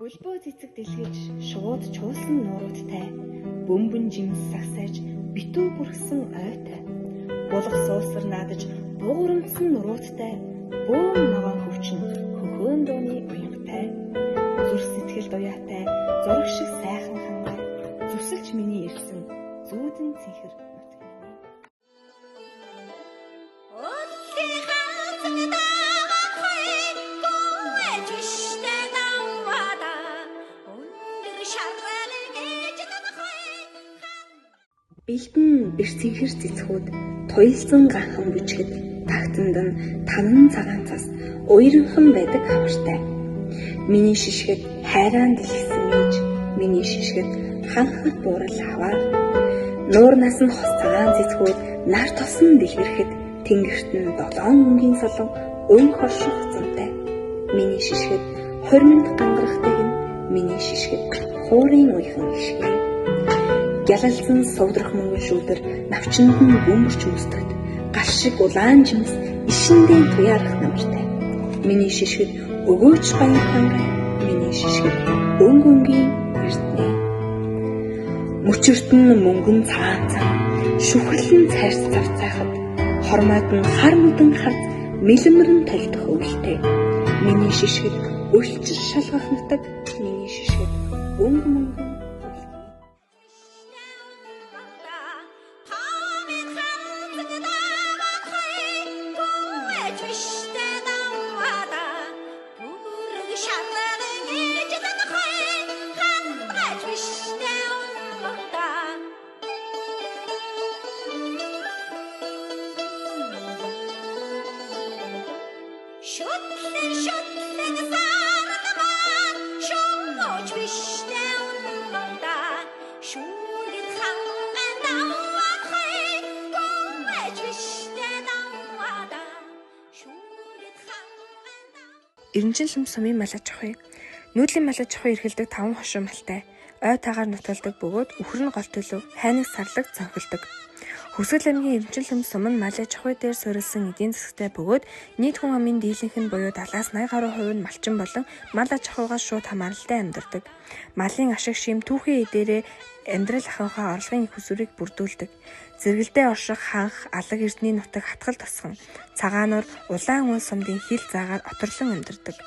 Хөлбөө цэцэг дэлгэж шууд чуулсан нууруудтай бөмбөн жимс сагсайж битүү бүрхсэн ойтой булга суусар наадаж бугурамдсан нурууттай бөөн ногоон хөвчин хөхөөн дууны уянгатай зүр сэтгэл дуяатай зураг шиг сайхан хангай зүсэлж миний ирсэн зүүдэн цэнхэр Бэлдэн биш цэнхэр цэцгүүд туйлсан ганхан бүжгэд тагтанд нь танан цагаан цас уйранхан байдаг хавартай. Миний шишгэд хайран дэлгэсэн ээж, миний шишгэд ханхад буурал хаваа. Нуурнаас нь хос цагаан цэцгүүд нар тосон дэлгэрхэд тэнгэрт нь 7 мөнгөний солон өн хорших зунтай. Миний шишгэд хормонд гангарахтайг нь миний шишгэд хуурын уйхан гიშгэн. Гялалзан сувдрах мөнгөн шүүдэр навчинд нь бөмбөрч үүсдэгт гал шиг улаан жимс ишиндээ туяарах намжтай. Миний шишгэд өгөөч баяр хангай, миний шишгэд өнгөнгийн эрдэнэ. Мөчөртөн мөнгөн цагаан цаг, шүхрлэн цайрц завцайхад хормойд нь хар мөдөн харц мэлэмрэн талдах өвөлтэй. Миний шишгэд өлчир шалгах нутаг, миний шишгэд өнгө мөнгөн Эренчин лам сумын малаж авах. Нүүдлийн малаж авах эргэлдэг 5 хошуу малтай. Ой тагаар нутгалдаг бөгөөд үхэр нь гол төлөв хайныг сарлаг цонхилдог. Хүсэл аймгийн Эренчин лам сум нь малаж авах дээр суурилсан эдийн засгтай бөгөөд нийт хүн амын дийлэнх нь буюу 70-80 гаруй хувь нь малчин болон мал аж ахуйгаас шууд хамааралтай амьдардаг. Малын ашиг шим түүхэн эдээрээ амьдрал ахуйнхаа орлогын их усүрийг бүрдүүлдэг. Зэрэгэлдээ орших ханх алаг эрдний нутаг хатгал тосгон цагаануур улаан уул сумдын хил заагаар оторлон амьдардаг.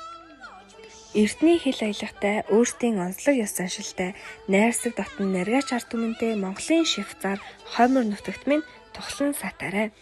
Эрдний хил аялагтай өөрсдийн онцлог ёс заншилтай найрсаг дотн наргаач ард түмэнтэй Монголын шивцаар хоймор нутагт минь тухлан сатаарай.